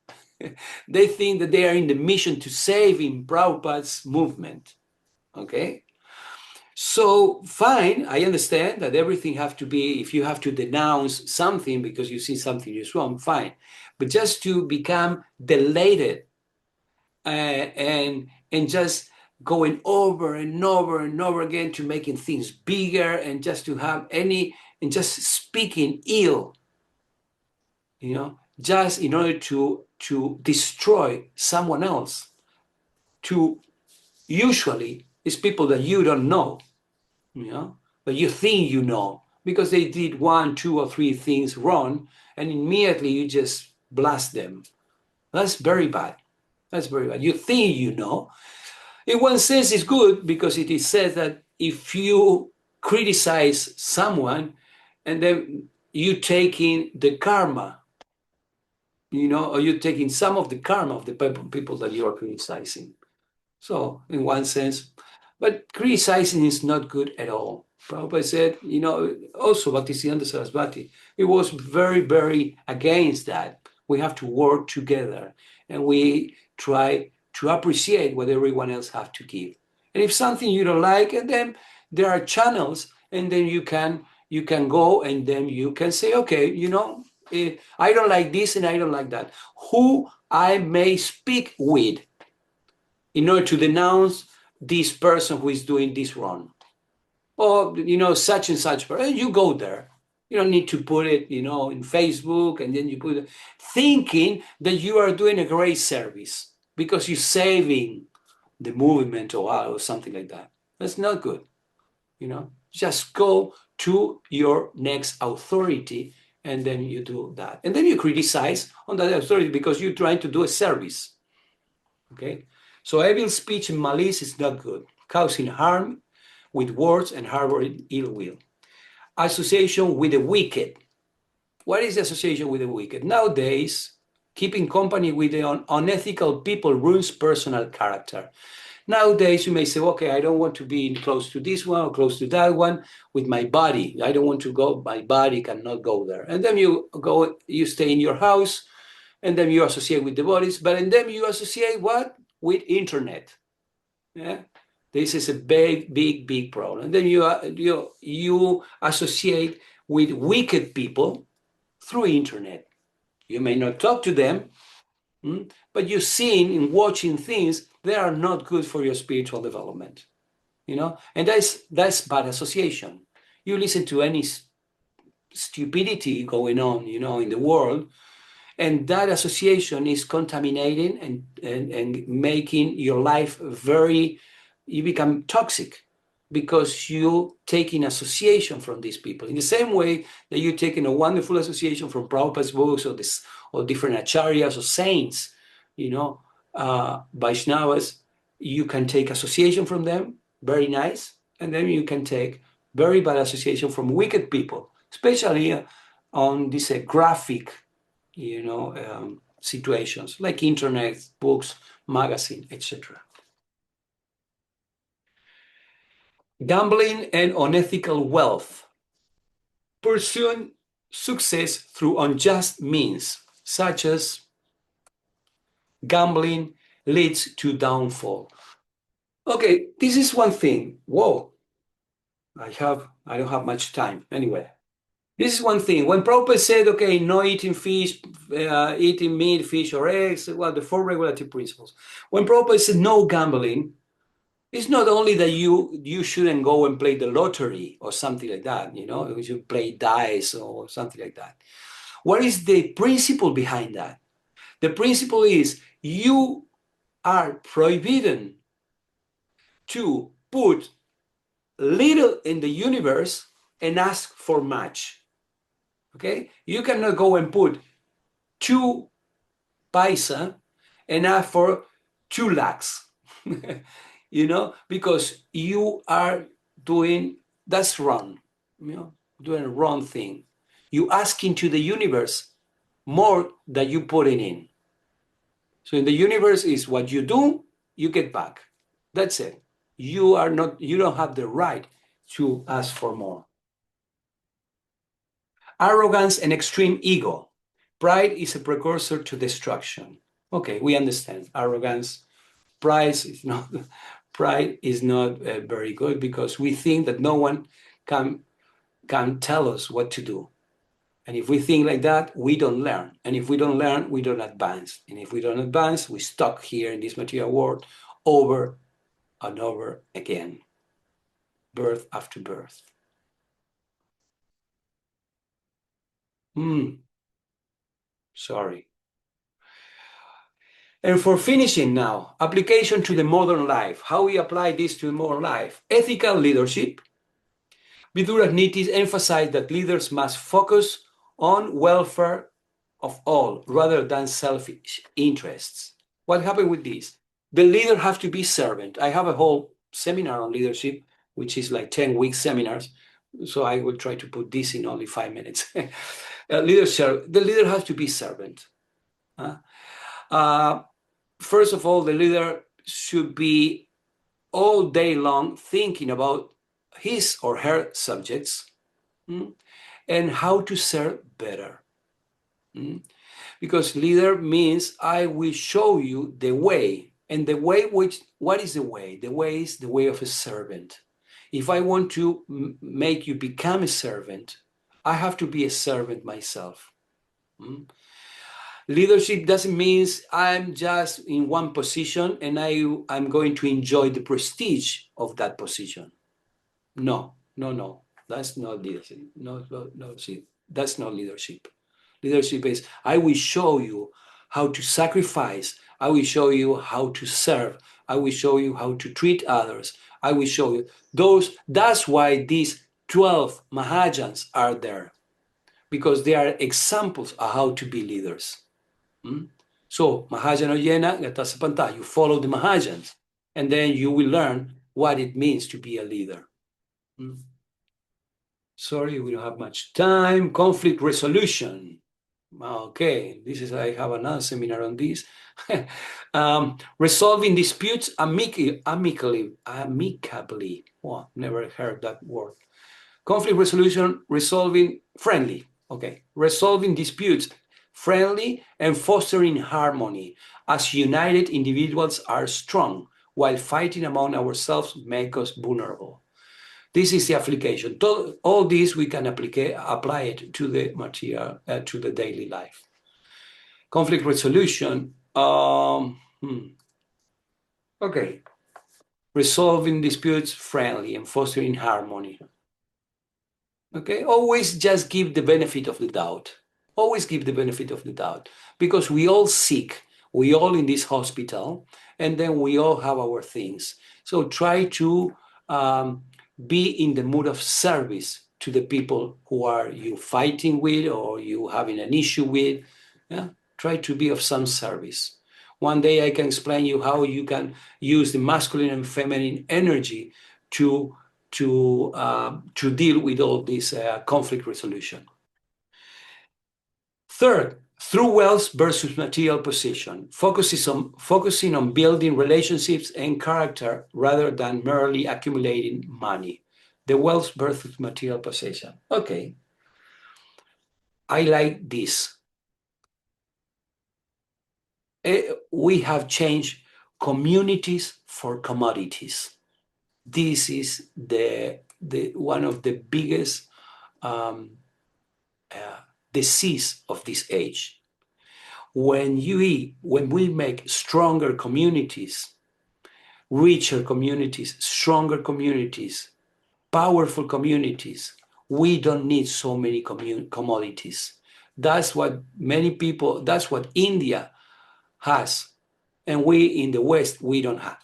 They think that they are in the mission to save in Prabhupada's movement, okay? So fine, I understand that everything have to be, if you have to denounce something because you see something is wrong, fine. But just to become delighted and just going over and over and over again to making things bigger and just to have and just speaking ill, just in order to destroy someone else. Usually it's people that you don't know, but you think you know because they did 1, 2, or 3 things wrong, and immediately you just blast them. That's very bad. That's very bad. You think you know. In one sense, it's good because it is said that if you criticize someone and then you taking the karma, or you're taking some of the karma of the people that you are criticizing. So in one sense, but criticizing is not good at all. Prabhupada said, also Bhaktisiddhanta Sarasvati, it was very, very against that. We have to work together and we try to appreciate what everyone else have to give. And if something you don't like, and then there are channels, and then you can go and then you can say, okay, I don't like this and I don't like that. Who I may speak with in order to denounce this person who is doing this wrong. Or, such and such person. You go there. You don't need to put it, in Facebook, and then you put it, thinking that you are doing a great service because you're saving the movement or something like that. That's not good. Just go to your next authority, and then you do that. And then you criticize on that authority because you're trying to do a service. Okay? So evil speech and malice is not good, causing harm with words and harboring ill will. Association with the wicked. What is the association with the wicked? Nowadays, keeping company with the unethical people ruins personal character. Nowadays, you may say, okay, I don't want to be close to this one or close to that one with my body. I don't want to go, my body cannot go there. And then you go, you stay in your house, and then you associate with the bodies, but and then you associate what? With internet. Yeah. This is a big problem. And then you associate with wicked people through internet. You may not talk to them, but you're seeing and watching things that are not good for your spiritual development, and that's bad association. You listen to any stupidity going on, in the world, and that association is contaminating and making your life you become toxic because you taking association from these people. In the same way that you're taking a wonderful association from Prabhupada's books or different acharyas or saints, Vaishnavas, you can take association from them, very nice, and then you can take very bad association from wicked people, especially on these graphic, situations like internet, books, magazine, etc. Gambling and unethical wealth. Pursuing success through unjust means, such as gambling, leads to downfall. Okay, this is one thing. Whoa, I don't have much time. Anyway, this is one thing. When Prabhupada said, okay, no eating fish, eating meat, fish, or eggs, well, the 4 regulative principles. When Prabhupada said no gambling, it's not only that you shouldn't go and play the lottery or something like that, you should play dice or something like that. What is the principle behind that? The principle is you are forbidden to put little in the universe and ask for much. Okay? You cannot go and put 2 paisa and ask for 2 lakhs. Because you are doing, that's wrong, doing a wrong thing. You asking to the universe more than you putting in. So in the universe is what you do, you get back. That's it. You don't have the right to ask for more. Arrogance and extreme ego. Pride is a precursor to destruction. Okay, we understand. Arrogance, pride is not very good because we think that no one can tell us what to do. And if we think like that, we don't learn. And if we don't learn, we don't advance. And if we don't advance, we stuck here in this material world over and over again, birth after birth. Sorry. And for finishing now, application to the modern life. How we apply this to the modern life? Ethical leadership. Vidura's Nitis emphasize that leaders must focus on welfare of all rather than selfish interests. What happened with this? The leader has to be servant. I have a whole seminar on leadership, which is like 10-week seminars. So I will try to put this in only 5 minutes. The leader has to be servant. First of all, the leader should be all day long thinking about his or her subjects and how to serve better. Because leader means I will show you the way. And the way, what is the way? The way is the way of a servant. If I want to make you become a servant, I have to be a servant myself. Leadership doesn't mean I'm just in one position and I'm going to enjoy the prestige of that position. No. That's not leadership. No, see, that's not leadership. Leadership is, I will show you how to sacrifice. I will show you how to serve. I will show you how to treat others. I will show you those. That's why these 12 Mahajans are there because they are examples of how to be leaders. So, Mahajana Yena, Gatasapanta, you follow the Mahajans, and then you will learn what it means to be a leader. Sorry, we don't have much time. Conflict resolution. Okay, I have another seminar on this. Resolving disputes amicably. Oh, never heard that word. Conflict resolution, resolving friendly. Okay, resolving disputes friendly and fostering harmony. As united individuals are strong, while fighting among ourselves make us vulnerable. This is the application. All this we can apply it to the material, to the daily life. Conflict resolution. Okay. Resolving disputes friendly and fostering harmony. Okay. Always just give the benefit of the doubt. Always give the benefit of the doubt, because we all sick. We all in this hospital, and then we all have our things. So try to be in the mood of service to the people who are you fighting with or you having an issue with. Yeah? Try to be of some service. One day I can explain you how you can use the masculine and feminine energy to deal with all this conflict resolution. Third, through wealth versus material possession, focusing on building relationships and character rather than merely accumulating money. The wealth versus material possession. Okay, I like this. We have changed communities for commodities. This is the one of the biggest disease of this age. When we make stronger communities, richer communities, stronger communities, powerful communities, we don't need so many commodities. That's what that's what India has. And we in the West, we don't have.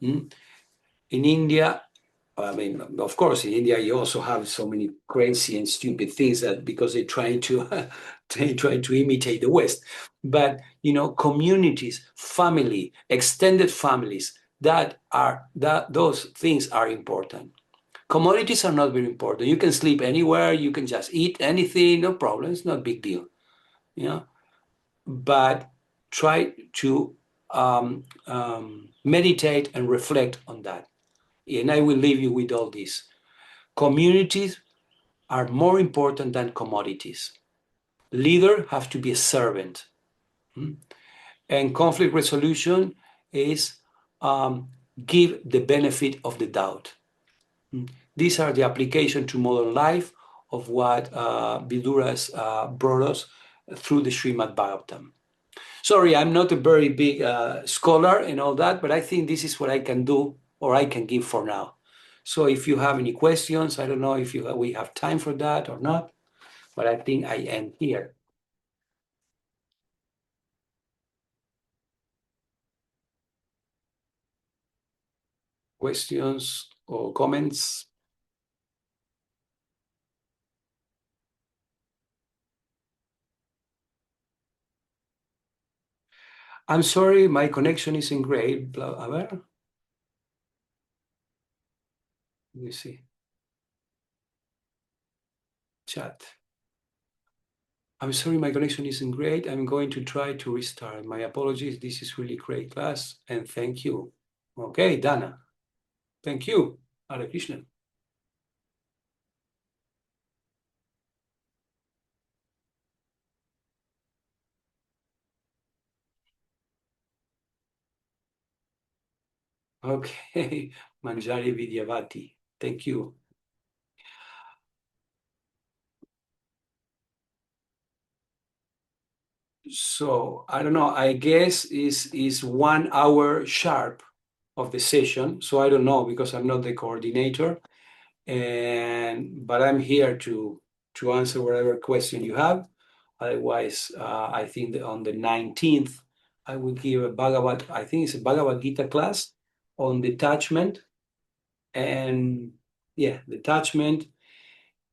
In India, I mean, of course, in India, you also have so many crazy and stupid things that because they're trying to imitate the West. But communities, family, extended families, those things are important. Commodities are not very important. You can sleep anywhere. You can just eat anything. No problem. It's not a big deal. But try to meditate and reflect on that. And I will leave you with all this. Communities are more important than commodities. Leaders have to be a servant. And conflict resolution is give the benefit of the doubt. These are the application to modern life of what Vidura's brought us through the Śrīmad Bhāgavatam. Sorry, I'm not a very big scholar and all that, but I think this is what I can do or I can give for now. So if you have any questions, I don't know if we have time for that or not, but I think I end here. Questions or comments? I'm sorry, my connection isn't great. A ver. Let me see. Chat. I'm sorry, my connection isn't great. I'm going to try to restart. My apologies. This is really great class, and thank you. Okay, Dana. Thank you. Hare Krishna. Okay, Manjari Vidyavati. Thank you. So I don't know. I guess is 1 hour sharp of the session. So I don't know because I'm not the coordinator, but I'm here to answer whatever question you have. Otherwise, I think that on the 19th I will give I think it's a Bhagavad Gita class on detachment, and detachment,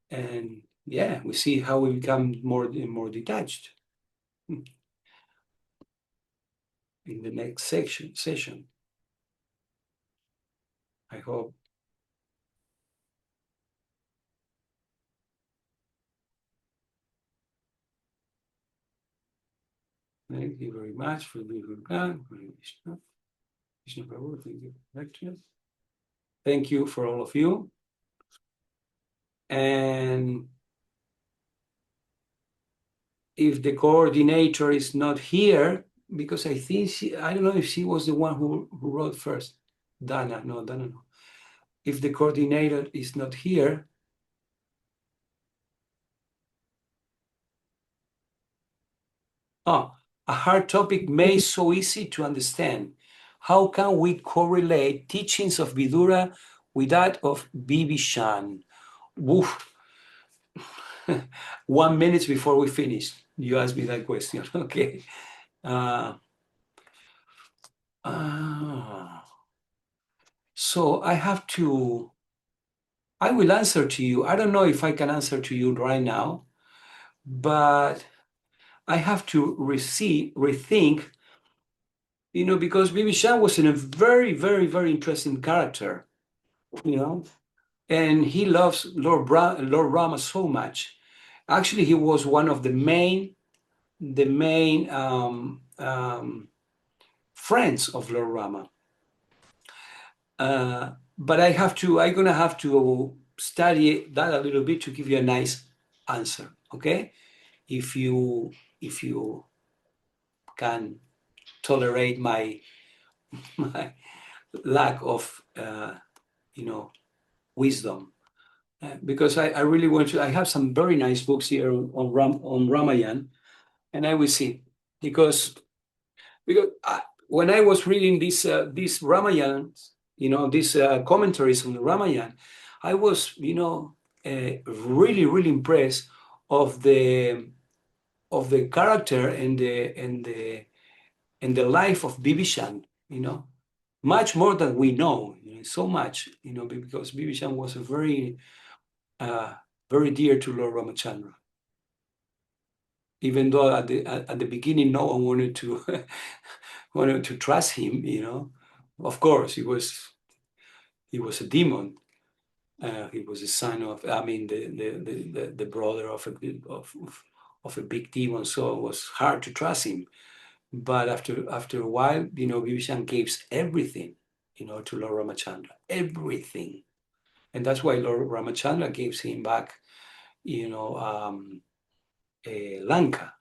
and we see how we become more detached in the next session. I hope. Thank you very much for being here. Thank you for all of you. And if the coordinator is not here, because I think I don't know if she was the one who wrote first. Dana, no. If the coordinator is not here, a hard topic made so easy to understand. How can we correlate teachings of Vidura with that of Bibhishan? Woof. 1 minute before we finish, you asked me that question. Okay. So I will answer to you. I don't know if I can answer to you right now, but I have to rethink, because Bibhishan was a very, very, very interesting character, and he loves Lord Rama so much. Actually, he was one of the main friends of Lord Rama. But I'm gonna have to study that a little bit to give you a nice answer. Okay, if you can tolerate my lack of wisdom, because I really want to. I have some very nice books here on Ramayana, and I will see because when I was reading this Ramayana, these commentaries on the Ramayana, I was really, really impressed of the character and the life of Bibhishan, much more than we know, so much, because Bibhishan was a very very dear to Lord Ramachandra. Even though at the beginning no one wanted to wanted to trust him, of course he was a demon. He was the son of, the brother of a big demon, so it was hard to trust him. But after a while, Vibhishan gives everything, to Lord Ramachandra, everything, and that's why Lord Ramachandra gives him back, Lanka,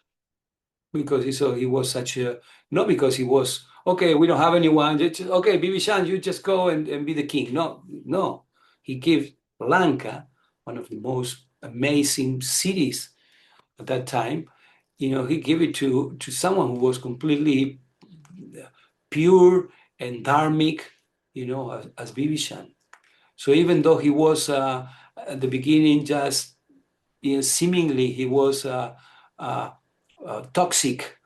because he was such a, not because he was okay. We don't have anyone. Okay, Bibhishan, you just go and be the king. No, he gives Lanka, one of the most amazing cities at that time. He gave it to someone who was completely pure and dharmic, as Bibhishan. So even though he was at the beginning just seemingly he was toxic,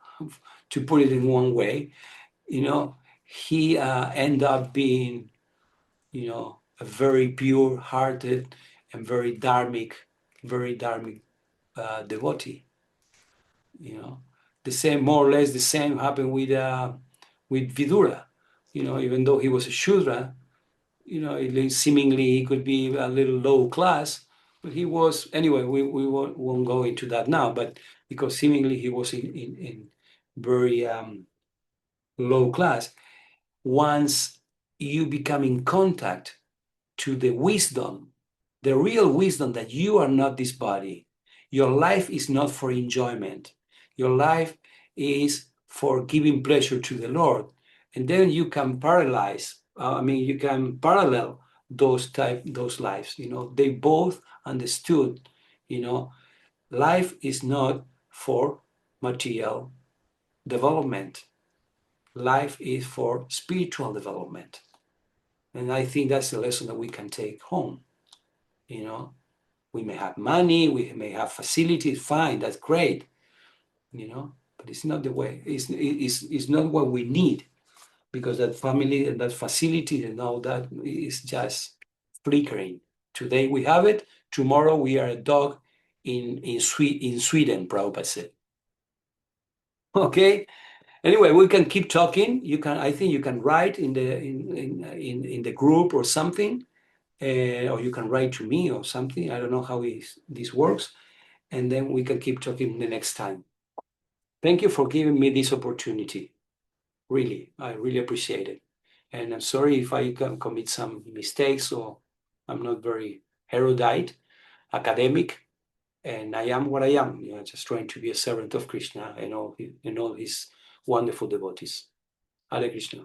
to put it in one way, he ended up being, a very pure-hearted and very dharmic devotee. The same, more or less, the same happened with Vidura. Even though he was a Shudra, seemingly he could be a little low class, but he was, anyway, we won't go into that now, but because seemingly he was in very low class. Once you become in contact to the wisdom, the real wisdom that you are not this body, your life is not for enjoyment, your life is for giving pleasure to the Lord, and then you can you can parallel those lives. They both understood, life is not for material development. Life is for spiritual development. And I think that's the lesson that we can take home. We may have money, we may have facilities, fine, that's great, but it's not the way, it's not what we need, because that family and that facility and all that is just flickering. Today we have it. Tomorrow we are a dog in Sweden, Prabhupada said. Okay. Anyway, we can keep talking. I think you can write in the group or something, or you can write to me or something. I don't know how this works, and then we can keep talking the next time. Thank you for giving me this opportunity. Really, I really appreciate it. And I'm sorry if I can commit some mistakes or I'm not very erudite, academic, and I am what I am. Just trying to be a servant of Krishna and all his wonderful devotees. Hare Krishna.